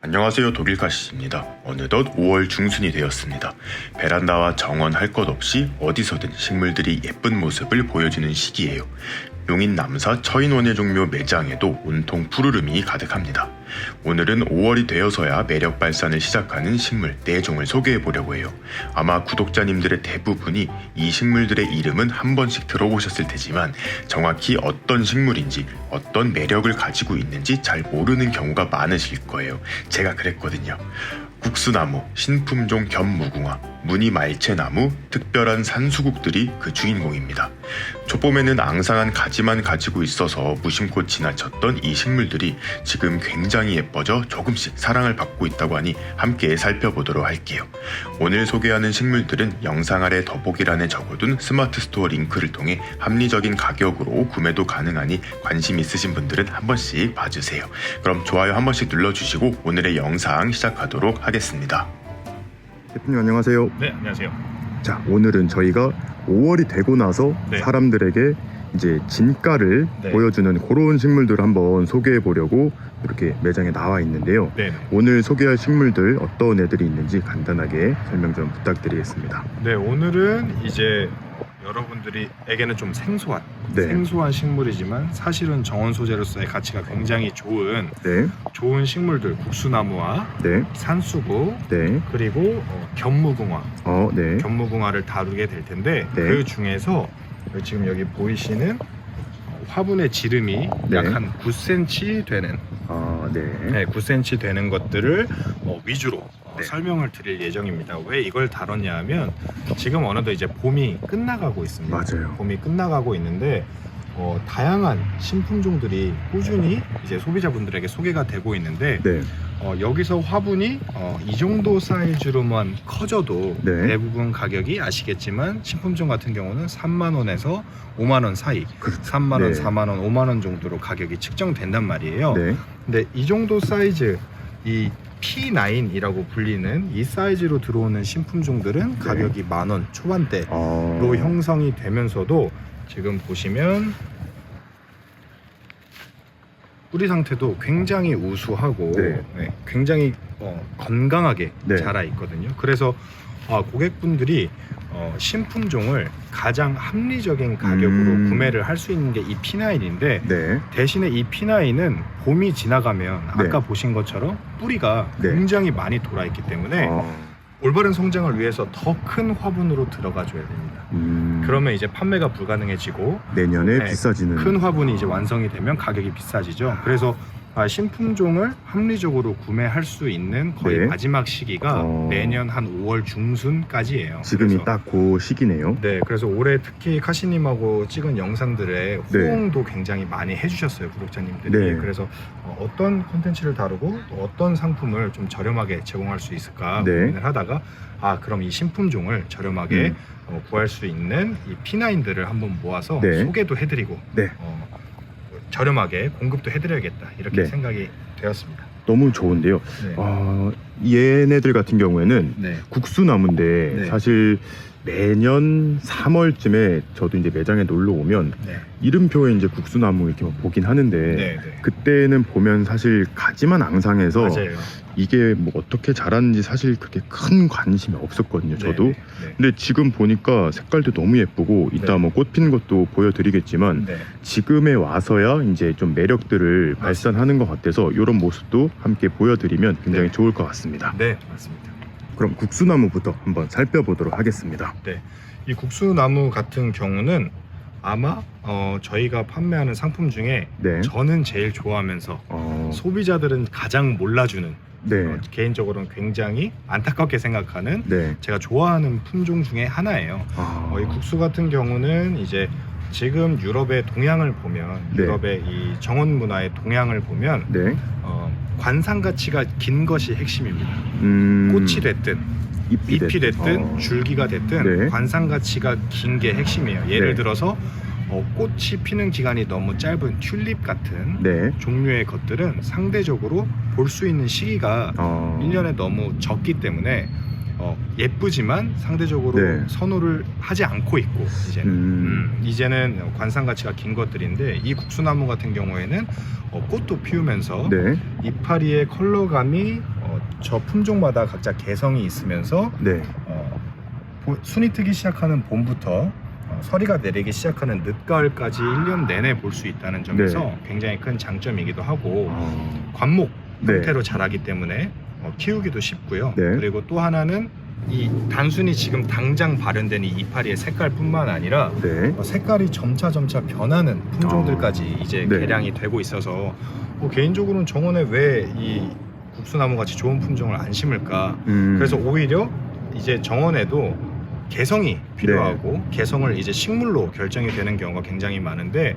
안녕하세요, 독일카시입니다. 어느덧 5월 중순이 되었습니다. 베란다와 정원 할 것 없이 어디서든 식물들이 예쁜 모습을 보여주는 시기예요. 용인 남사 처인원예 종묘 매장에도 온통 푸르름이 가득합니다. 오늘은 5월이 되어서야 매력 발산을 시작하는 식물 4종을 소개해 보려고 해요. 아마 구독자님들의 대부분이 이 식물들의 이름은 한 번씩 들어보셨을 테지만 정확히 어떤 식물인지 어떤 매력을 가지고 있는지 잘 모르는 경우가 많으실 거예요. 제가 그랬거든요. 국수나무, 신품종 견무궁화, 무늬말채나무, 특별한 산수국들이 그 주인공입니다. 초봄에는 앙상한 가지만 가지고 있어서 무심코 지나쳤던 이 식물들이 지금 굉장히 예뻐져 조금씩 사랑을 받고 있다고 하니 함께 살펴보도록 할게요. 오늘 소개하는 식물들은 영상 아래 더보기란에 적어둔 스마트 스토어 링크를 통해 합리적인 가격으로 구매도 가능하니 관심 있으신 분들은 한 번씩 봐주세요. 그럼 좋아요 한 번씩 눌러주시고 오늘의 영상 시작하도록 하겠습니다. 대표님 안녕하세요. 네, 안녕하세요. 자, 오늘은 저희가 5월이 되고 나서 네. 사람들에게 이제 진가를 네. 보여주는 그런 식물들을 한번 소개해 보려고 이렇게 매장에 나와 있는데요. 네, 오늘 소개할 식물들 어떤 애들이 있는지 간단하게 설명 좀 부탁드리겠습니다. 네, 오늘은 이제 여러분들에게는 좀 생소한 식물이지만 사실은 정원 소재로서의 가치가 굉장히 좋은 식물들, 국수나무와 네. 산수국 네. 그리고 견무궁화, 네. 견무궁화를 다루게 될 텐데 네. 그 중에서 지금 여기 보이시는 화분의 지름이 네. 약 한 9cm 되는 9cm 되는 것들을 위주로 설명을 드릴 예정입니다. 왜 이걸 다뤘냐 하면 지금 어느덧 이제 봄이 끝나가고 있습니다. 맞아요. 봄이 끝나가고 있는데 다양한 신품종들이 꾸준히 이제 소비자분들에게 소개가 되고 있는데 네. 여기서 화분이 이 정도 사이즈로만 커져도 네. 대부분 가격이 아시겠지만 신품종 같은 경우는 3만원에서 5만원 사이, 그렇죠. 3만원, 네. 4만원, 5만원 정도로 가격이 측정된단 말이에요. 네. 근데 이 정도 사이즈, 이 P9이라고 불리는 이 사이즈로 들어오는 신품종들은 가격이 만원 초반대로 형성이 되면서도 지금 보시면 뿌리 상태도 굉장히 우수하고 굉장히 건강하게 자라 있거든요. 그래서 고객분들이 신품종을 가장 합리적인 가격으로 구매를 할 수 있는 게 이 P9인데 대신에 이 P9은 봄이 지나가면 아까 보신 것처럼 뿌리가 굉장히 많이 돌아 있기 때문에 올바른 성장을 위해서 더 큰 화분으로 들어가 줘야 됩니다. 그러면 이제 판매가 불가능해지고 내년에 비싸지는 큰 화분이 이제 완성이 되면 가격이 비싸지죠. 그래서 신품종을 합리적으로 구매할 수 있는 거의 마지막 시기가 내년 한 5월 중순까지예요. 지금이 딱 그 시기네요. 네, 그래서 올해 특히 카시님하고 찍은 영상들에 호응도 굉장히 많이 해주셨어요, 구독자님들이. 그래서 어떤 콘텐츠를 다루고 또 어떤 상품을 좀 저렴하게 제공할 수 있을까 고민을 하다가 그럼 이 신품종을 저렴하게 구할 수 있는 이 P9들을 한번 모아서 소개도 해드리고 저렴하게 공급도 해드려야겠다 이렇게 생각이 되었습니다. 너무 좋은데요. 얘네들 같은 경우에는 국수나무인데 사실 매년 3월쯤에 저도 이제 매장에 놀러 오면 이름표에 이제 국수나무 이렇게 보긴 하는데 그때는 보면 사실 가지만 앙상해서 이게 뭐 어떻게 자랐는지 사실 그렇게 큰 관심이 없었거든요, 저도. 근데 지금 보니까 색깔도 너무 예쁘고 이따 뭐 꽃 피는 것도 보여드리겠지만 지금에 와서야 이제 좀 매력들을 발산하는 것 같아서 이런 모습도 함께 보여드리면 굉장히 좋을 것 같습니다. 네, 맞습니다. 그럼 국수나무부터 한번 살펴보도록 하겠습니다. 네, 이 국수나무 같은 경우는 아마 저희가 판매하는 상품 중에 저는 제일 좋아하면서 소비자들은 가장 몰라주는 개인적으로는 굉장히 안타깝게 생각하는 제가 좋아하는 품종 중에 하나예요. 이 국수 같은 경우는 이제 지금 유럽의 동향을 보면 유럽의 이 정원 문화의 동향을 보면 관상 가치가 긴 것이 핵심입니다. 꽃이 됐든 잎이 됐든 줄기가 됐든 관상 가치가 긴 게 핵심이에요. 예를 들어서 꽃이 피는 기간이 너무 짧은 튤립 같은 종류의 것들은 상대적으로 볼 수 있는 시기가 1년에 너무 적기 때문에 예쁘지만 상대적으로 선호를 하지 않고 있고 이제는 관상 가치가 긴 것들인데 이 국수나무 같은 경우에는 꽃도 피우면서 이파리의 컬러감이 저 품종마다 각자 개성이 있으면서 네. 순이 트기 시작하는 봄부터 서리가 내리기 시작하는 늦가을까지 1년 내내 볼 수 있다는 점에서 굉장히 큰 장점이기도 하고 관목 형태로 자라기 때문에 키우기도 쉽고요. 그리고 또 하나는 이 단순히 지금 당장 발현된 이 이파리의 색깔뿐만 아니라 색깔이 점차 변하는 품종들까지 이제 개량이 되고 있어서 개인적으로는 정원에 왜 이 국수나무 같이 좋은 품종을 안 심을까. 그래서 오히려 이제 정원에도 개성이 필요하고 개성을 이제 식물로 결정이 되는 경우가 굉장히 많은데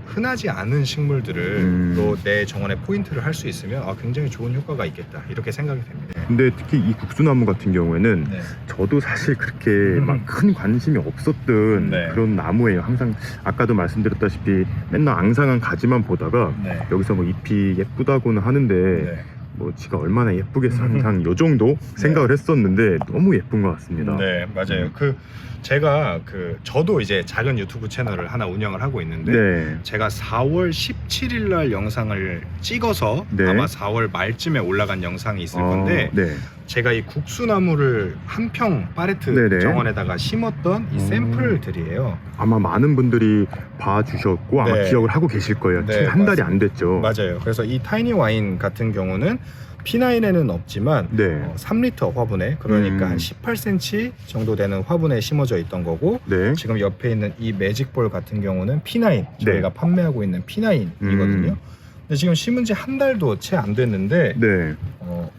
흔하지 않은 식물들을 또 내 정원에 포인트를 할 수 있으면 굉장히 좋은 효과가 있겠다 이렇게 생각이 됩니다. 근데 특히 이 국수나무 같은 경우에는 저도 사실 그렇게 막 큰 관심이 없었던 그런 나무예요. 항상 아까도 말씀드렸다시피 맨날 앙상한 가지만 보다가 여기서 뭐 잎이 예쁘다고는 하는데 뭐 지가 얼마나 예쁘겠어 항상 요 정도 생각을 했었는데 너무 예쁜 것 같습니다. 네, 맞아요. 제가 저도 이제 작은 유튜브 채널을 하나 운영을 하고 있는데 제가 4월 17일 날 영상을 찍어서 아마 4월 말쯤에 올라간 영상이 있을 건데 제가 이 국수나무를 한평 파레트 정원에다가 심었던 이 샘플들이에요. 아마 많은 분들이 봐주셨고 아마 기억을 하고 계실 거예요. 한 달이 안 됐죠. 맞아요. 그래서 이 타이니 와인 같은 경우는 P9에는 없지만 3리터 화분에, 그러니까 한 18cm 정도 되는 화분에 심어져 있던 거고 지금 옆에 있는 이 매직볼 같은 경우는 P9, 저희가 판매하고 있는 P9이거든요. 근데 지금 심은 지 한 달도 채 안 됐는데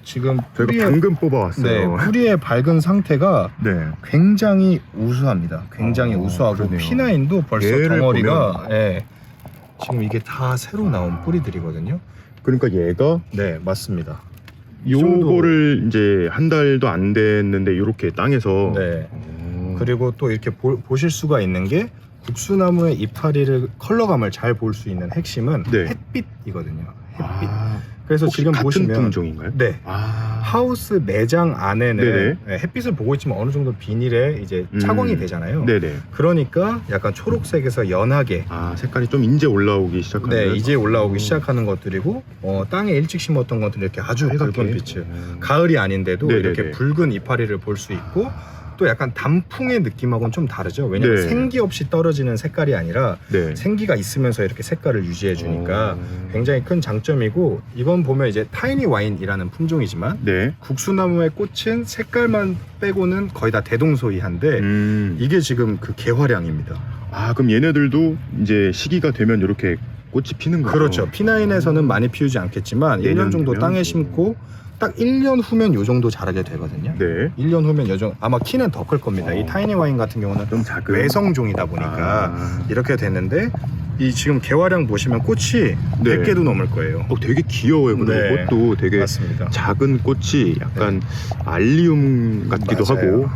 지금 저희가 방금 뽑아왔어요. 뿌리의 밝은 상태가 굉장히 우수합니다. 굉장히 우수하고 그러네요. P9도 벌써 덩어리가 지금 이게 다 새로 나온 뿌리들이거든요. 그러니까 얘가 맞습니다. 요거를 이제 한 달도 안 됐는데 이렇게 땅에서 그리고 또 이렇게 보실 수가 있는 게 국수나무의 이파리를 컬러감을 잘 볼 수 있는 핵심은 햇빛이거든요. 햇빛. 그래서 지금 같은 보시면 품종인가요? 하우스 매장 안에는 햇빛을 보고 있지만 어느 정도 비닐에 이제 착광이 되잖아요. 그러니까 약간 초록색에서 연하게 색깔이 좀 이제 올라오기 시작하는 이제 올라오기 시작하는 것들이고 땅에 일찍 심었던 것들은 이렇게 아주 붉은 빛을 가을이 아닌데도 이렇게 붉은 이파리를 볼 수 있고 또 약간 단풍의 느낌하고는 좀 다르죠. 왜냐면 생기 없이 떨어지는 색깔이 아니라 생기가 있으면서 이렇게 색깔을 유지해 주니까 굉장히 큰 장점이고, 이건 보면 이제 타이니 와인이라는 품종이지만 국수나무의 꽃은 색깔만 빼고는 거의 다 대동소이한데 이게 지금 그 개화량입니다. 그럼 얘네들도 이제 시기가 되면 이렇게 꽃이 피는 거예요? 그렇죠. P9에서는 많이 피우지 않겠지만 1년 정도 땅에 심고 딱 1년 후면 요 정도 자라게 되거든요. 1년 후면 요 정도, 아마 키는 더 클 겁니다. 이 타이니 와인 같은 경우는 좀 작은 외성종이다 보니까 이렇게 됐는데, 이 지금 개화량 보시면 꽃이 100개도 넘을 거예요. 되게 귀여워요. 그리고 꽃도 되게 맞습니다. 작은 꽃이 약간 알리움 같기도 하고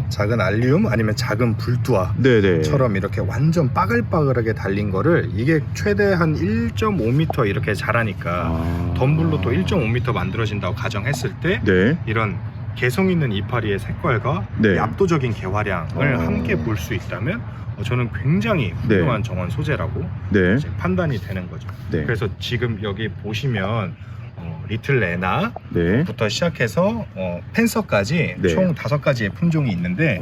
작은 알리움 아니면 작은 불두아처럼 이렇게 완전 빠글빠글하게 달린 거를, 이게 최대 한 1.5m 이렇게 자라니까 덤불로 또 1.5m 만들어진다고 가정했을 때 이런 개성 있는 이파리의 색깔과 이 압도적인 개화량을 함께 볼 수 있다면 저는 굉장히 훌륭한 정원 소재라고 이제 판단이 되는 거죠. 그래서 지금 여기 보시면 리틀 레나부터 시작해서 펜서까지 총 5가지의 품종이 있는데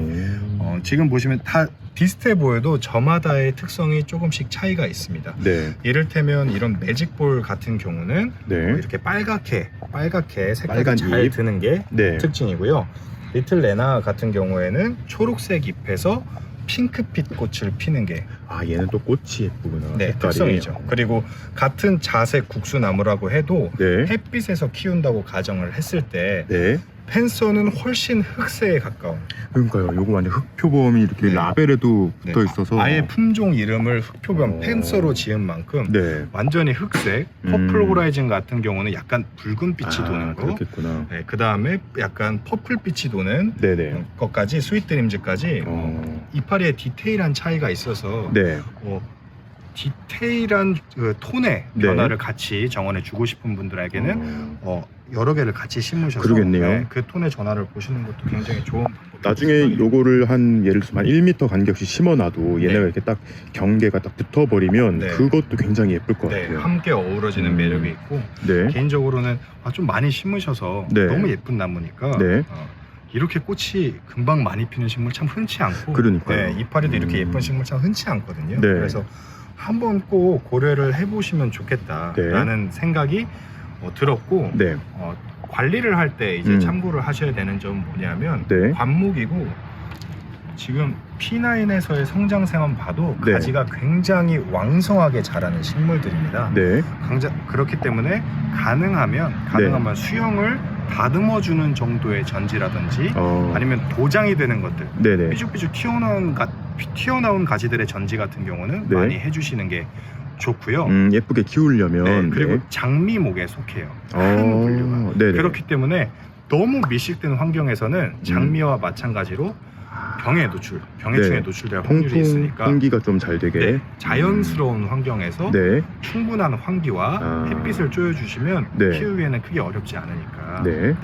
지금 보시면 다 비슷해 보여도 저마다의 특성이 조금씩 차이가 있습니다. 이를테면 이런 매직볼 같은 경우는 이렇게 빨갛게 색깔이 잘 드는 게 특징이고요. 리틀 레나 같은 경우에는 초록색 잎에서 핑크빛 꽃을 피는 게 얘는 또 꽃이 예쁘구나. 특성이죠. 그리고 같은 자색 국수나무라고 해도 햇빛에서 키운다고 가정을 했을 때 펜서는 훨씬 흑색에 가까운. 그러니까요. 요거 완전 흑표범이 이렇게 라벨에도 붙어 있어서 아예 품종 이름을 흑표범 펜서로 지은 만큼 완전히 흑색. 퍼플 호라이즌 같은 경우는 약간 붉은 빛이 도는 거. 그렇겠구나. 그 다음에 약간 퍼플 빛이 도는 것까지, 스윗 드림즈까지 이파리의 디테일한 차이가 있어서 디테일한 그 톤의 네. 변화를 같이 정원에 주고 싶은 분들에게는 여러 개를 같이 심으셔서 그러겠네요. 그 톤의 전화를 보시는 것도 굉장히 좋은 방법이에요. 나중에 요거를 한 예를 들어서 한 1m 간격씩 심어놔도 얘네가 네. 이렇게 딱 경계가 딱 붙어버리면 네. 그것도 굉장히 예쁠 것 네, 같아요. 함께 어우러지는 매력이 있고 네. 개인적으로는 좀 많이 심으셔서 네. 너무 예쁜 나무니까 네. 이렇게 꽃이 금방 많이 피는 식물 참 흔치 않고 그러니까요. 네, 이파리도 이렇게 예쁜 식물 참 흔치 않거든요. 네. 그래서 한번 꼭 고려를 해보시면 좋겠다라는 생각이 들었고 네. 관리를 할 때 이제 참고를 하셔야 되는 점은 뭐냐면 네. 관목이고 지금 P9에서의 성장세만 봐도 네. 가지가 굉장히 왕성하게 자라는 식물들입니다. 네. 그렇기 때문에 가능하면 수영을 다듬어주는 정도의 전지라든지 아니면 도장이 되는 것들 네네. 삐죽삐죽 튀어나온 가지들의 전지 같은 경우는 네. 많이 해주시는 게 좋고요. 예쁘게 키우려면 네, 그리고 네. 장미목에 속해요. 큰 분류가. 네네. 그렇기 때문에 너무 밀식된 환경에서는 장미와 마찬가지로 병해충에 노출될 확률이 있으니까 통기가 좀 잘 되게 네, 자연스러운 환경에서 네. 충분한 환기와 햇빛을 쪼여주시면 네. 키우기에는 크게 어렵지 않으니까 네.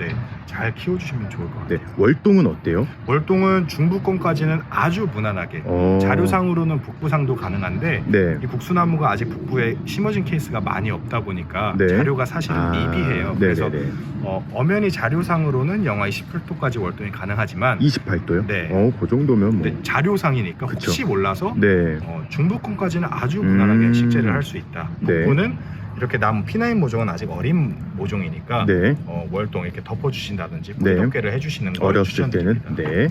잘 키워주시면 좋을 것 같아요. 네. 월동은 어때요? 월동은 중부권까지는 아주 무난하게 자료상으로는 북부상도 가능한데 네. 이 국수나무가 아직 북부에 심어진 케이스가 많이 없다 보니까 네. 자료가 사실은 미비해요. 그래서 네네네. 엄연히 자료상으로는 영하 28도까지 월동이 가능하지만 28도요? 네. 그 정도면 뭐. 근데 자료상이니까 그쵸. 혹시 몰라서 네. 중부권까지는 아주 무난하게 식재를 할 수 있다. 네. 북부는 이렇게 나무 P9 모종은 아직 어린 모종이니까 네. 월동 이렇게 덮어주신다든지 네. 뿌리덮개를 해주시는 걸 어렸을 때는 추천드립니다. 네.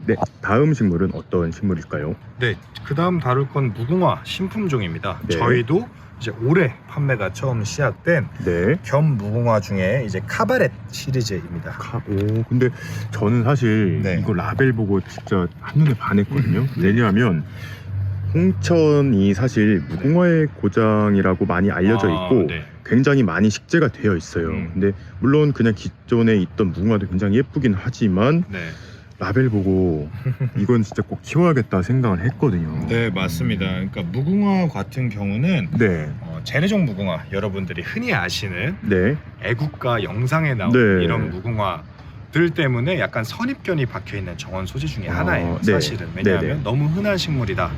네. 다음 식물은 어떤 식물일까요? 네, 그 다음 다룰 건 무궁화 신품종입니다. 네. 저희도 이제 올해 판매가 처음 시작된 네. 겸 무궁화 중에 이제 카바렛 시리즈입니다. 근데 저는 사실 네. 이거 라벨 보고 진짜 한눈에 반했거든요. 왜냐하면 홍천이 사실 무궁화의 고장이라고 많이 알려져 있고 네. 굉장히 많이 식재가 되어 있어요. 근데 물론 그냥 기존에 있던 무궁화도 굉장히 예쁘긴 하지만 네. 라벨 보고 이건 진짜 꼭 키워야겠다 생각을 했거든요. 네, 맞습니다. 그러니까 무궁화 같은 경우는 네. 재래종 무궁화, 여러분들이 흔히 아시는 네. 애국가 영상에 나온 네. 이런 무궁화들 때문에 약간 선입견이 박혀있는 정원 소재 중에 하나예요. 네. 사실은 왜냐하면 네네. 너무 흔한 식물이다.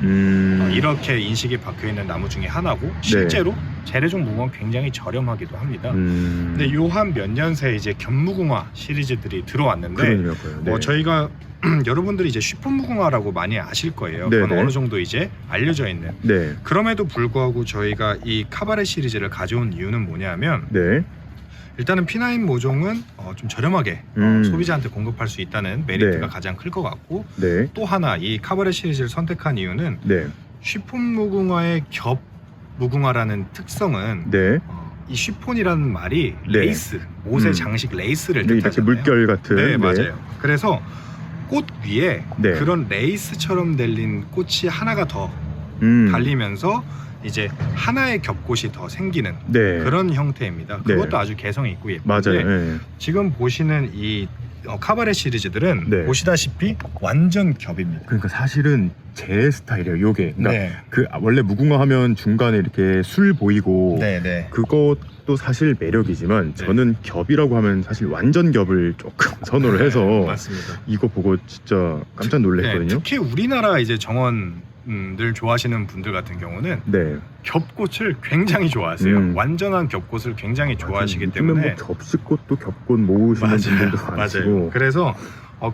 이렇게 인식이 박혀있는 나무 중에 하나고 실제로 재래종 무궁화는 굉장히 저렴하기도 합니다. 근데 요 한 몇 년 새에 이제 견무궁화 시리즈들이 들어왔는데 그러니까요. 네. 저희가 여러분들이 이제 쉬폰 무궁화라고 많이 아실 거예요. 네네. 그건 어느 정도 이제 알려져 있는. 네. 그럼에도 불구하고 저희가 이 카바렛 시리즈를 가져온 이유는 뭐냐면 네. 일단은 P9 모종은 좀 저렴하게 소비자한테 공급할 수 있다는 메리트가 네. 가장 클 것 같고 네. 또 하나 이 카바렛 시리즈를 선택한 이유는 네. 쉬폰 무궁화의 겹 무궁화라는 특성은 네. 이 쉬폰이라는 말이 네. 레이스, 옷의 장식 레이스를 네, 뜻하잖아요. 이렇게 물결 같은. 네, 맞아요. 그래서 꽃 위에 네. 그런 레이스처럼 달린 꽃이 하나가 더 달리면서 이제 하나의 겹꽃이 더 생기는 네. 그런 형태입니다. 네. 그것도 아주 개성이 있고 예쁜데 맞아요. 네. 지금 보시는 이 카바렛 시리즈들은 네. 보시다시피 완전 겹입니다. 그러니까 사실은 제 스타일이에요. 요게. 그러니까 네. 그 원래 무궁화 하면 중간에 이렇게 술 보이고 네. 그것도 사실 매력이지만 저는 겹이라고 하면 사실 완전 겹을 조금 선호를 해서 맞습니다. 이거 보고 진짜 깜짝 놀랐거든요. 네, 특히 우리나라 이제 정원들 좋아하시는 분들 같은 경우는 네. 겹꽃을 굉장히 좋아하세요. 완전한 겹꽃을 굉장히 좋아하시기 때문에 뭐 접시꽃도 겹꽃 모으시는 분들도 많으시고. 맞아요. 그래서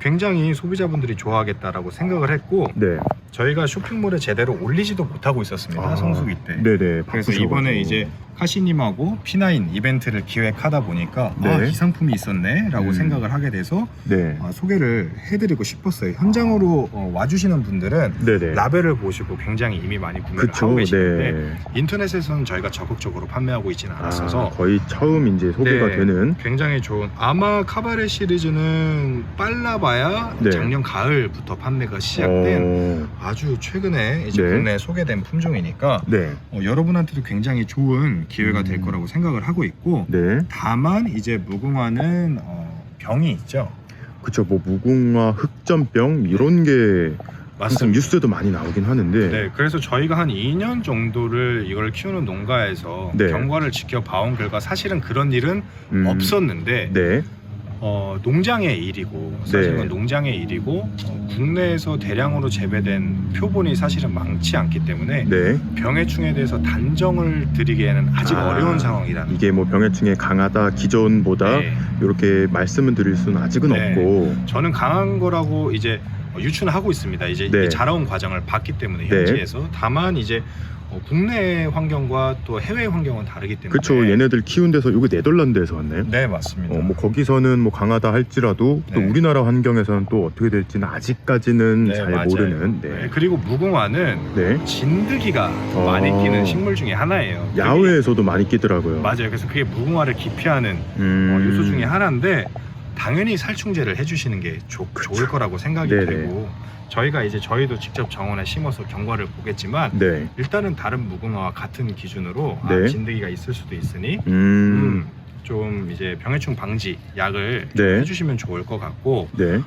굉장히 소비자분들이 좋아하겠다라고 생각을 했고 네. 저희가 쇼핑몰에 제대로 올리지도 못하고 있었습니다. 성수기 때. 네네. 그래서 바쁘셔가지고. 이번에 이제 카시님하고 P9 이벤트를 기획하다 보니까 네. 이 상품이 있었네 라고 생각을 하게 돼서 네. 소개를 해드리고 싶었어요. 현장으로 와주시는 분들은 네네. 라벨을 보시고 굉장히 이미 많이 구매를 그쵸. 하고 계시는데 네. 인터넷에서는 저희가 적극적으로 판매하고 있지는 않았어서 거의 처음 이제 소개가 네, 되는. 굉장히 좋은. 아마 카바렛 시리즈는 빨라봐야 네. 작년 가을부터 판매가 시작된 아주 최근에 이제 네. 국내에 소개된 품종이니까 네. 여러분한테도 굉장히 좋은 기회가 될 거라고 생각을 하고 있고 네. 다만 이제 무궁화는 병이 있죠. 그쵸. 뭐 무궁화 흑점병 이런 게 항상 뉴스도 많이 나오긴 하는데 네, 그래서 저희가 한 2년 정도를 이걸 키우는 농가에서 네. 경과를 지켜봐온 결과 사실은 그런 일은 없었는데 네. 농장의 일이고 사실은 네. 농장의 일이고 국내에서 대량으로 재배된 표본이 사실은 많지 않기 때문에 네. 병해충에 대해서 단정을 드리기에는 아직 어려운 상황이라는 이게 뭐 병해충에 강하다 기존보다 네. 이렇게 말씀을 드릴 수는 아직은 네. 없고 저는 강한 거라고 이제 유추는 하고 있습니다. 이제 네. 이 자라온 과정을 봤기 때문에 네. 현지에서 다만 이제 국내 환경과 또 해외 환경은 다르기 때문에 그쵸. 얘네들 키운 데서 이거 네덜란드에서 왔나요? 네, 맞습니다. 뭐 거기서는 뭐 강하다 할지라도 또 네. 우리나라 환경에서는 또 어떻게 될지는 아직까지는 네, 잘 맞아요. 모르는 네, 그리고 무궁화는 네. 진드기가 많이 끼는 식물 중에 하나예요. 야외에서도 많이 끼더라고요. 맞아요. 그래서 그게 무궁화를 기피하는 요소 중에 하나인데 당연히 살충제를 해주시는 게 좋을 거라고 생각이 네네. 되고 저희도 직접 정원에 심어서 경과를 보겠지만 네. 일단은 다른 무궁화와 같은 기준으로 네. 진드기가 있을 수도 있으니 좀 이제 병해충 방지 약을 좀 네. 해주시면 좋을 것 같고 네.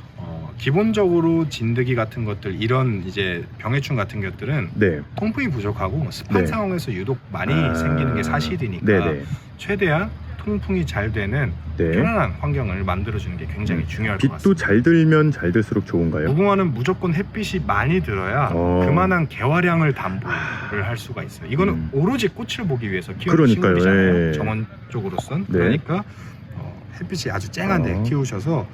기본적으로 진드기 같은 것들 이런 이제 병해충 같은 것들은 네. 통풍이 부족하고 습한 네. 상황에서 유독 많이 생기는 게 사실이니까 네네. 최대한 통풍이 잘 되는 네. 편안한 환경을 만들어주는 게 굉장히 중요할 것 빛도 같습니다. 잘 들면 잘 들수록 좋은가요? 무궁화는 무조건 햇빛이 많이 들어야 그만한 개화량을 담보를 할 수가 있어요. 이거는 오로지 꽃을 보기 위해서 키우는 그러니까요. 식물이잖아요. 예. 정원 쪽으로선. 네. 그러니까 햇빛이 아주 쨍한데 키우셔서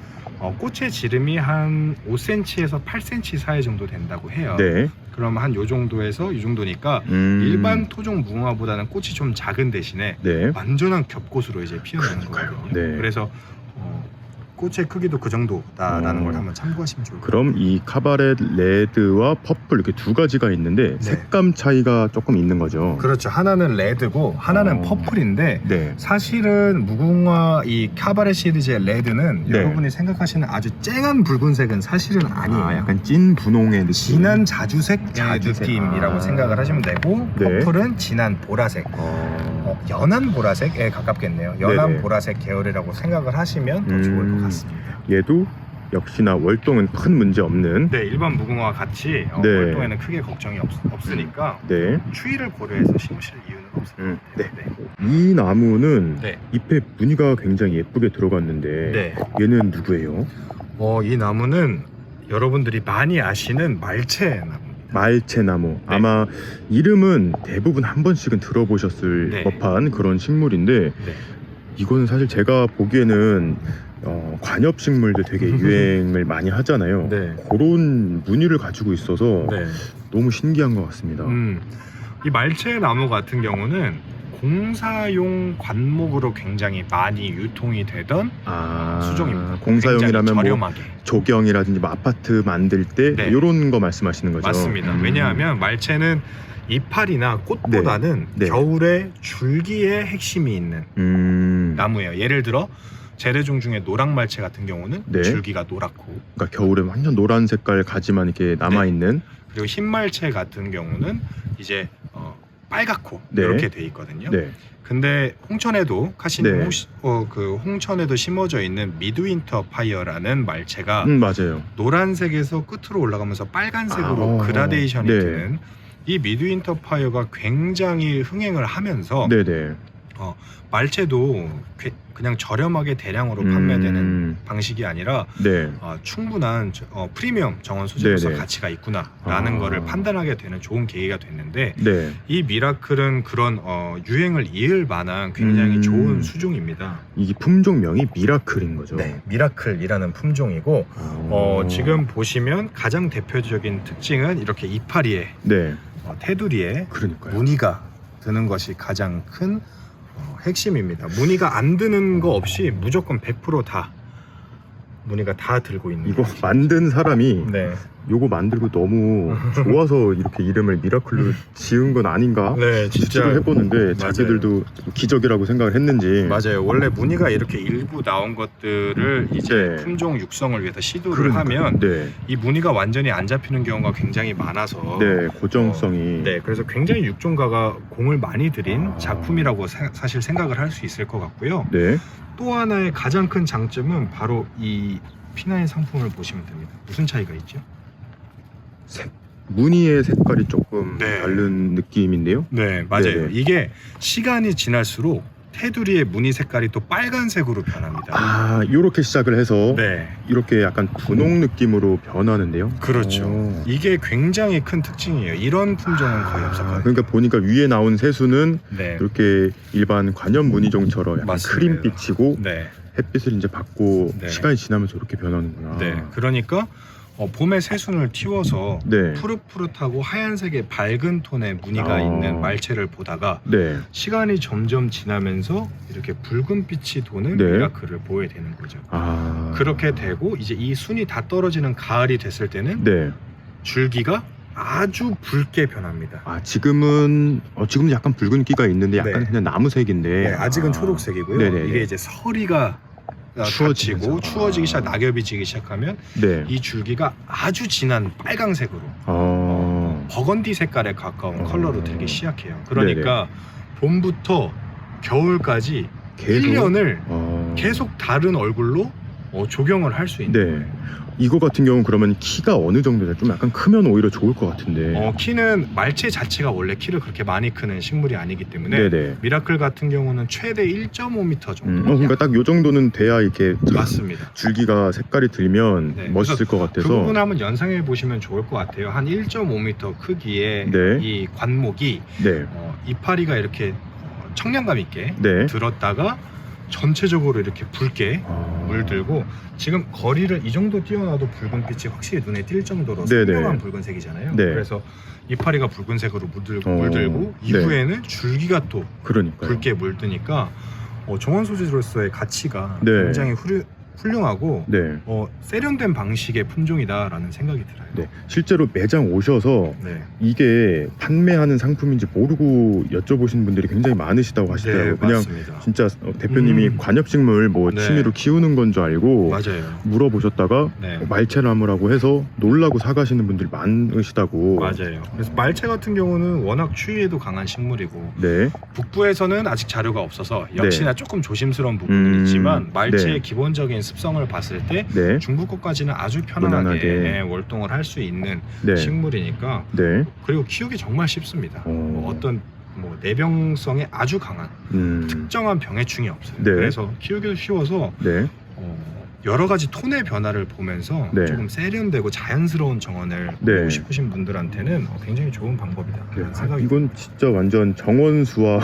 꽃의 지름이 한 5cm에서 8cm 사이 정도 된다고 해요. 네. 그럼 한 요 정도에서 이 정도니까 일반 토종 무궁화보다는 꽃이 좀 작은 대신에 네. 완전한 겹꽃으로 이제 피어나는 거거든요. 네. 그래서 꽃의 크기도 그 정도다라는 걸 한번 참고하시면 좋을 것 같아요. 그럼 이 카바렛 레드와 퍼플 이렇게 두 가지가 있는데 색감 차이가 조금 있는 거죠. 그렇죠. 하나는 레드고 하나는 퍼플인데 네. 사실은 무궁화 이 카바렛 시리즈의 레드는 네. 여러분이 생각하시는 아주 쨍한 붉은색은 사실은 아니에요. 약간 찐 분홍의 느낌. 진한 자주색 자주색. 느낌이라고 생각을 하시면 되고 네. 퍼플은 진한 보라색 연한 보라색에 가깝겠네요. 연한 네네. 보라색 계열이라고 생각을 하시면 더 좋을 것 같습니다. 얘도 역시나 월동은 큰 문제 없는. 네, 일반 무궁화와 같이 네. 월동에는 크게 걱정이 없으니까 네. 추위를 고려해서 심으실 이유는 없습니다. 네. 이 나무는 네. 잎에 무늬가 굉장히 예쁘게 들어갔는데 네. 얘는 누구예요? 이 나무는 여러분들이 많이 아시는 말채 나무입니다. 말채나무. 네. 아마 이름은 대부분 한 번씩은 들어보셨을 네. 법한 그런 식물인데 네. 이거는 사실 제가 보기에는 관엽식물도 되게 유행을 많이 하잖아요. 네. 그런 무늬를 가지고 있어서 네. 너무 신기한 것 같습니다. 이 말채 나무 같은 경우는 공사용 관목으로 굉장히 많이 유통이 되던 수종입니다. 공사용이라면 굉장히 뭐 저렴하게. 조경이라든지 뭐 아파트 만들 때 네. 이런 거 말씀하시는 거죠? 맞습니다. 왜냐하면 말채는 이파리나 꽃보다는 네. 네. 겨울에 줄기에 핵심이 있는 나무예요. 예를 들어 재래종 중에 노랑말채 같은 경우는 네. 줄기가 노랗고, 그러니까 겨울에 완전 노란 색깔 가지만 이렇게 남아 있는. 그리고 흰말채 같은 경우는 이제 빨갛고 네. 이렇게 돼 있거든요. 네. 근데 홍천에도 카시님 네. 그 홍천에도 심어져 있는 미드윈터 파이어라는 말채가 맞아요. 노란색에서 끝으로 올라가면서 빨간색으로 그라데이션이 네. 드는 이 미드윈터 파이어가 굉장히 흥행을 하면서 네네. 말채도 그냥 저렴하게 대량으로 판매되는 방식이 아니라 네. 충분한 프리미엄 정원 소재로서 네네. 가치가 있구나라는 거를 판단하게 되는 좋은 계기가 됐는데 네. 이 미라클은 그런 유행을 이을 만한 굉장히 좋은 수종입니다. 이 품종명이 미라클인 거죠. 네, 미라클이라는 품종이고 지금 보시면 가장 대표적인 특징은 이렇게 이파리에 네. 테두리에 그러니까요. 무늬가 드는 것이 가장 큰 핵심입니다. 무늬가 안 드는 거 없이 무조건 100% 무늬가 다 들고 있는 이거 거죠. 만든 사람이 네. 요거 만들고 너무 좋아서 이렇게 이름을 미라클로 지은 건 아닌가? 네, 추측을 해보는데 자기들도 기적이라고 생각을 했는지. 맞아요. 원래 무늬가 이렇게 일부 나온 것들을 이제 네. 품종 육성을 위해서 시도를 하면 네. 이 무늬가 완전히 안 잡히는 경우가 굉장히 많아서 네, 고정성이. 네, 그래서 굉장히 육종가가 공을 많이 들인 작품이라고 사실 생각을 할 수 있을 것 같고요. 네. 또 하나의 가장 큰 장점은 바로 이 P9 상품을 보시면 됩니다. 무슨 차이가 있죠? 무늬의 색깔이 조금 네. 다른 느낌인데요. 네, 맞아요. 네네. 이게 시간이 지날수록 테두리의 무늬 색깔이 또 빨간색으로 변합니다. 아, 이렇게 시작을 해서 네, 이렇게 약간 분홍 느낌으로 변하는데요. 그렇죠. 오. 이게 굉장히 큰 특징이에요. 이런 품종은 거의 없었거든요. 그러니까 보니까 위에 나온 새수는 네, 이렇게 일반 관엽 무늬종처럼 약간 맞습니다. 크림빛이고 네, 햇빛을 이제 받고 네. 시간이 지나면서 이렇게 변하는구나. 네. 그러니까 봄에 새순을 틔워서 네. 푸릇푸릇하고 하얀색의 밝은 톤의 무늬가 아. 있는 말채를 보다가 네. 시간이 점점 지나면서 이렇게 붉은빛이 도는 네. 미라클을 보게 되는 거죠. 아. 그렇게 되고 이제 이 순이 다 떨어지는 가을이 됐을 때는 네. 줄기가 아주 붉게 변합니다. 아, 지금은 약간 붉은기가 있는데 약간 네. 그냥 나무색인데. 네, 아직은 아. 초록색이고요. 네네네. 이게 이제 서리가 추워지면서. 닫히고 추워지기 시작, 낙엽이 지기 시작하면 네. 이 줄기가 아주 진한 빨강색으로 아. 버건디 색깔에 가까운 어. 컬러로 들기 시작해요. 그러니까 봄부터 겨울까지 계속? 1년을 아. 계속 다른 얼굴로 조경을 할 수 있는 네. 거예요. 이거 같은 경우는 그러면 키가 어느 정도냐? 좀 약간 크면 오히려 좋을 것 같은데. 키는 말채 자체가 원래 키를 그렇게 많이 크는 식물이 아니기 때문에 네네. 미라클 같은 경우는 최대 1.5m 정도. 그러니까 딱 요 정도는 돼야 이렇게 맞습니다. 줄기가 색깔이 들면 네, 멋있을 것 같아서. 그 부분 한번 연상해 보시면 좋을 것 같아요. 한 1.5m 크기의 네. 이 관목이 네. 이파리가 이렇게 청량감 있게 네. 들었다가 전체적으로 이렇게 붉게 아. 물들고 지금 거리를 이 정도 뛰어나도 붉은빛이 확실히 눈에 띌 정도로 네네. 선명한 붉은색이잖아요. 네. 그래서 이파리가 붉은색으로 물들고 네. 이후에는 줄기가 또 그러니까요. 붉게 물드니까 정원 소재로서의 가치가 네. 굉장히 훌륭하고 네. 세련된 방식의 품종이다라는 생각이 들어요. 네. 실제로 매장 오셔서 네. 이게 판매하는 상품인지 모르고 여쭤보시는 분들이 굉장히 많으시다고 하시더라고요. 네, 그냥 맞습니다. 진짜 대표님이 관엽식물 뭐 네. 취미로 키우는 건 줄 알고 맞아요. 물어보셨다가 네. 말채나무라고 해서 놀라고 사가시는 분들이 많으시다고. 맞아요. 그래서 말채 같은 경우는 워낙 추위에도 강한 식물이고 네. 북부에서는 아직 자료가 없어서 역시나 조금 조심스러운 부분은 있지만 말채의 네. 기본적인 습성을 봤을 때 네. 중부권까지는 아주 편안하게 무난하게. 월동을 할 수 있는 네. 식물이니까 네. 그리고 키우기 정말 쉽습니다. 어떤 내병성에 아주 강한 특정한 병해충이 없어요. 네. 그래서 키우기도 쉬워서 네. 여러 가지 톤의 변화를 보면서 네. 조금 세련되고 자연스러운 정원을 네. 보고 싶으신 분들한테는 굉장히 좋은 방법이다. 네. 생각이 이건 진짜 완전 정원수와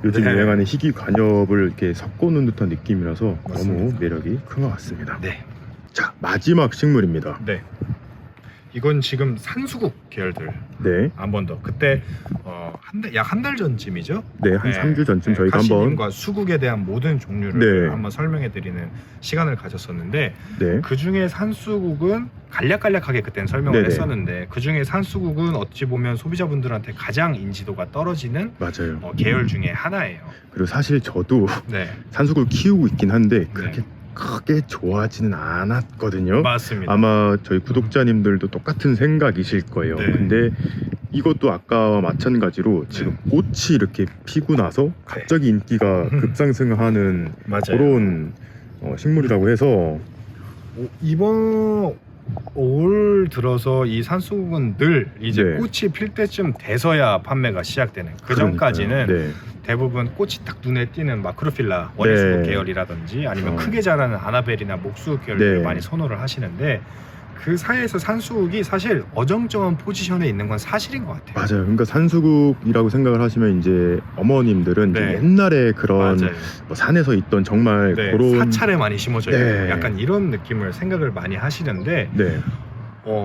요즘 네. 유행하는 희귀 관엽을 이렇게 섞어놓은 듯한 느낌이라서 맞습니다. 너무 매력이 큰 것 같습니다. 네. 자, 마지막 식물입니다. 네. 이건 지금 산수국 계열들 네. 한 번 더. 그때 약 한 달 전쯤이죠. 네, 한 3주 전쯤 저희가 한번 가시님과 수국에 대한 모든 종류를 네. 한번 설명해드리는 시간을 가졌었는데 네. 그 중에 산수국은 간략간략하게 그때는 설명을 네네. 했었는데 그 중에 산수국은 어찌 보면 소비자분들한테 가장 인지도가 떨어지는 맞아요. 계열 중에 하나예요. 그리고 사실 저도 네, 산수국을 키우고 있긴 한데 그렇게 크게 좋아하지는 않았거든요. 맞습니다. 아마 저희 구독자님들도 똑같은 생각이실 거예요. 네. 근데 이것도 아까와 마찬가지로 지금 꽃이 이렇게 피고 나서 갑자기 인기가 급상승하는 맞아요. 그런 식물이라고 해서 이번 올 들어서 이 산수국은 늘 이제 네. 꽃이 필 때쯤 돼서야 판매가 시작되는. 그 그러니까요. 전까지는 네. 대부분 꽃이 딱 눈에 띄는 마크로필라 원예수국 네. 계열이라든지 아니면 어. 크게 자라는 아나벨이나 목수국 계열을 네. 많이 선호를 하시는데 그 사이에서 산수국이 사실 어정쩡한 포지션에 있는 건 사실인 것 같아요. 맞아요. 그러니까 산수국이라고 생각을 하시면 이제 어머님들은 네. 좀 옛날에 그런 맞아요. 뭐 산에서 있던 정말 네, 그런 사찰에 많이 심어져 있는 네. 약간 이런 느낌을 생각을 많이 하시는데 네.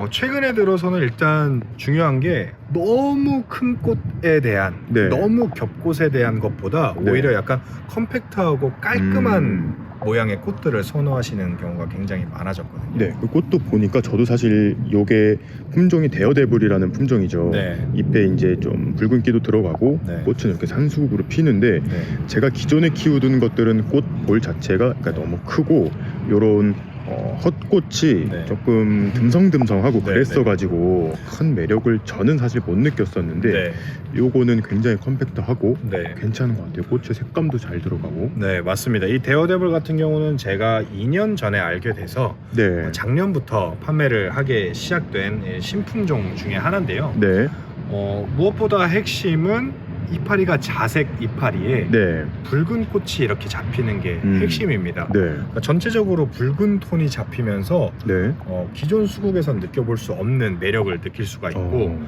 최근에 들어서는 일단 중요한 게 너무 큰 꽃에 대한 네. 너무 겹꽃에 대한 것보다 네. 오히려 약간 컴팩트하고 깔끔한 모양의 꽃들을 선호하시는 경우가 굉장히 많아졌거든요. 네, 그 꽃도 보니까 저도 사실 요게 품종이 데어데블이라는 품종이죠. 네. 잎에 이제 좀 붉은기도 들어가고 네. 꽃은 이렇게 산수국으로 피는데 네. 제가 기존에 키우던 것들은 꽃 볼 자체가 그러니까 너무 크고 요런 헛꽃이 네. 조금 듬성듬성하고 네, 그랬어가지고 큰 매력을 저는 사실 못 느꼈었는데 네. 요거는 굉장히 컴팩트하고 네. 괜찮은 것 같아요. 꽃의 색감도 잘 들어가고. 네, 맞습니다. 이 데어데블 같은 경우는 제가 2년 전에 알게 돼서 네. 작년부터 판매를 하게 시작된 신품종 중에 하나인데요. 네. 무엇보다 핵심은 이파리가 자색 이파리에 네. 붉은 꽃이 이렇게 잡히는 게 핵심입니다. 네. 그러니까 전체적으로 붉은 톤이 잡히면서 네. 기존 수국에선 느껴볼 수 없는 매력을 느낄 수가 있고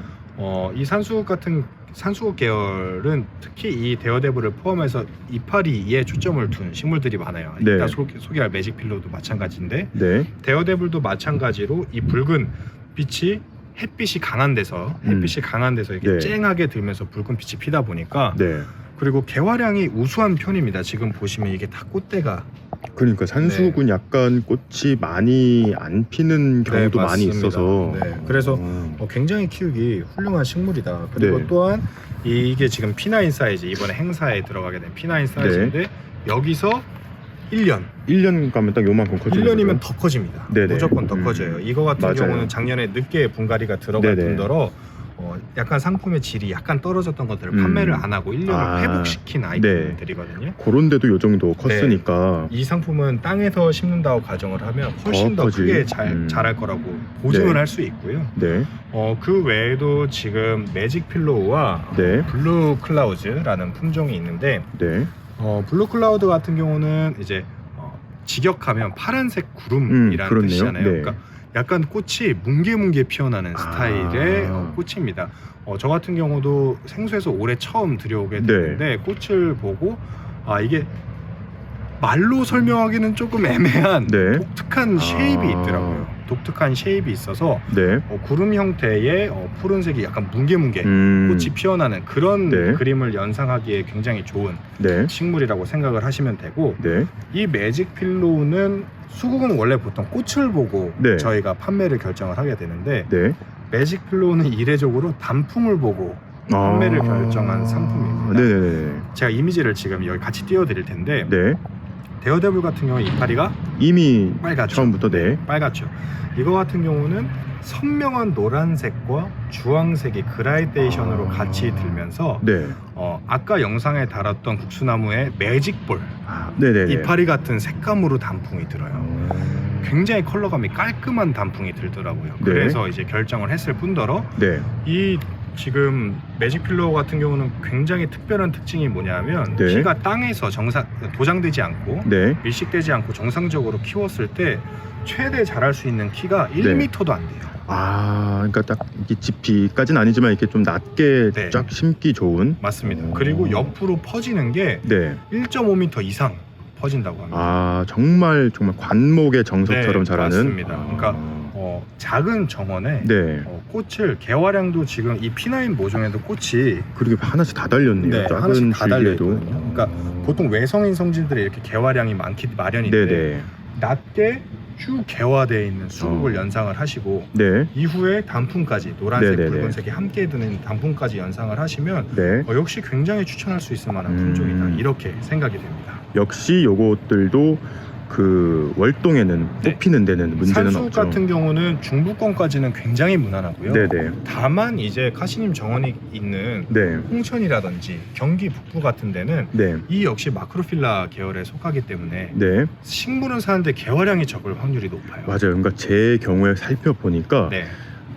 이 산수국 계열은 특히 이 데어데블을 포함해서 이파리에 초점을 둔 식물들이 많아요. 네. 이따 소개할 매직필로도 마찬가지인데 네. 데어데블도 마찬가지로 이 붉은 빛이 햇빛이 강한 데서 이렇게 네. 쨍하게 들면서 붉은 빛이 피다 보니까 네. 그리고 개화량이 우수한 편입니다. 지금 보시면 이게 다 꽃대가 그러니까 산수국은 약간 꽃이 많이 안 피는 경우도 많이 맞습니다. 있어서 네, 그래서 굉장히 키우기 훌륭한 식물이다. 그리고 네. 또한 이게 지금 P9 사이즈, 이번에 행사에 들어가게 된 P9 사이즈인데 여기서 1년 가면 딱 요만큼 커지는 1년이면 거죠? 더 커집니다. 네네. 무조건 더 커져요. 이거 같은 맞아요. 경우는 작년에 늦게 분갈이가 들어갈 네네. 뿐더러 약간 상품의 질이 약간 떨어졌던 것들을 판매를 안 하고 1년을 회복시킨 아이템들이거든요. 그런 데도 요 정도 컸으니까 이 상품은 땅에서 심는다고 가정을 하면 훨씬 더 커지. 크게 자랄 거라고 보증을 네. 할 수 있고요. 네. 그 외에도 지금 매직 필로우와 네. 블루 클라우즈라는 품종이 있는데 네. 블루 클라우드 같은 경우는 이제 직역하면 파란색 구름이라는 그렇네요. 뜻이잖아요. 네. 그러니까 약간 꽃이 뭉게뭉게 피어나는 스타일의 꽃입니다. 저 같은 경우도 생수에서 올해 처음 들여오게 됐는데 꽃을 보고 이게 말로 설명하기는 조금 애매한 독특한 쉐입이 있더라고요. 독특한 쉐입이 있어서 네. 구름 형태의 푸른색이 약간 뭉게뭉게 꽃이 피어나는 그런 그림을 연상하기에 굉장히 좋은 식물이라고 생각을 하시면 되고 이 매직 필로우는 수국은 원래 보통 꽃을 보고 저희가 판매를 결정을 하게 되는데 매직 필로우는 이례적으로 단풍을 보고 판매를 결정한 상품입니다. 네네네. 제가 이미지를 지금 여기 같이 띄워드릴 텐데 데어데블 같은 경우는 이파리가 이미 빨갛죠. 처음부터 빨갛죠. 이거 같은 경우는 선명한 노란색과 주황색이 그라데이션으로 같이 들면서 아까 영상에 달았던 국수나무의 매직볼 이파리 같은 색감으로 단풍이 들어요. 굉장히 컬러감이 깔끔한 단풍이 들더라고요. 그래서 이제 결정을 했을 뿐더러 이 지금 매직 필로우 같은 경우는 굉장히 특별한 특징이 뭐냐면 키가 땅에서 도장되지 않고 밀식되지 않고 정상적으로 키웠을 때 최대 자랄 수 있는 키가 1m도 안 돼요. 그러니까 딱 이게 지피까지는 아니지만 이렇게 좀 낮게 쫙 심기 좋은. 맞습니다. 그리고 옆으로 퍼지는 게 1.5m 이상 퍼진다고 합니다. 정말 관목의 정석처럼 자라는. 맞습니다. 그러니까 작은 정원에 꽃을 개화량도 지금 이 P9 모종에도 꽃이 그리고 하나씩 다 달렸네요. 하나씩 다 달려 줄기에도. 있거든요. 그러니까 보통 외성인 성질들이 이렇게 개화량이 많기 마련인데 낮게 쭉 개화되어 있는 수국을 연상을 하시고 이후에 단풍까지 노란색, 붉은색이 함께 드는 단풍까지 연상을 하시면 역시 굉장히 추천할 수 있을 만한 품종이다 이렇게 생각이 됩니다. 역시 요것들도 그 월동에는 뽑히는 데는 문제는 산수국 없죠. 같은 경우는 중부권까지는 굉장히 무난하고요. 다만 이제 카시님 정원이 있는 홍천이라든지 경기 북부 같은 데는 이 역시 마크로필라 계열에 속하기 때문에 식물은 사는데 개화량이 적을 확률이 높아요. 맞아요. 그러니까 제 경우에 살펴보니까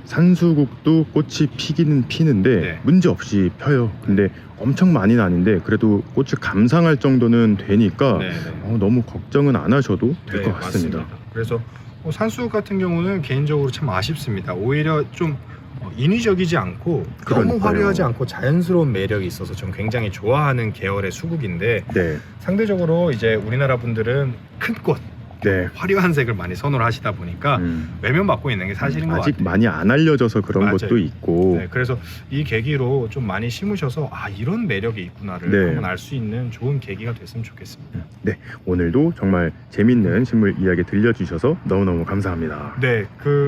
산수국도 꽃이 피기는 피는데 문제 없이 펴요. 근데 엄청 많이는 아닌데 그래도 꽃을 감상할 정도는 되니까 너무 걱정은 안 하셔도 될 것 같습니다. 맞습니다. 그래서 산수국 같은 경우는 개인적으로 참 아쉽습니다. 오히려 좀 인위적이지 않고 너무 화려하지 않고 자연스러운 매력이 있어서 좀 굉장히 좋아하는 계열의 수국인데 상대적으로 이제 우리나라 분들은 큰 꽃 화려한 색을 많이 선호를 하시다 보니까 외면받고 있는 게 사실인 것 같아요. 아직 많이 안 알려져서 그런 것도 있고 그래서 이 계기로 좀 많이 심으셔서 이런 매력이 있구나를 한번 알 수 있는 좋은 계기가 됐으면 좋겠습니다. 오늘도 정말 재밌는 식물 이야기 들려주셔서 너무너무 감사합니다.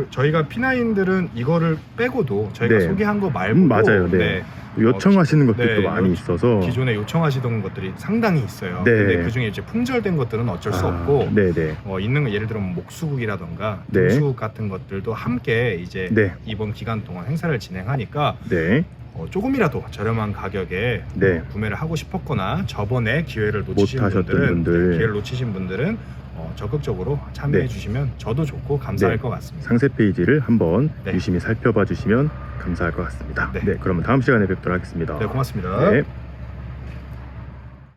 저희가 P9들은 이거를 빼고도 저희가 소개한 거 말고도 요청하시는 것들도 네, 많이 있어서 기존에 요청하시던 것들이 상당히 있어요. 네. 근데 그 중에 이제 품절된 것들은 어쩔 수 없고 네네. 있는 거 예를 들어 목수국이라던가 네. 등수국 같은 것들도 함께 이제 네. 이번 기간 동안 행사를 진행하니까 네. 조금이라도 저렴한 가격에 네. 구매를 하고 싶었거나 저번에 기회를 놓치신 못하셨던 분들. 기회를 놓치신 분들은 적극적으로 참여해 네. 주시면 저도 좋고 감사할 네. 것 같습니다. 상세 페이지를 한번 네. 유심히 살펴봐 주시면 감사할 것 같습니다. 네. 네, 그러면 다음 시간에 뵙도록 하겠습니다. 네, 고맙습니다. 네.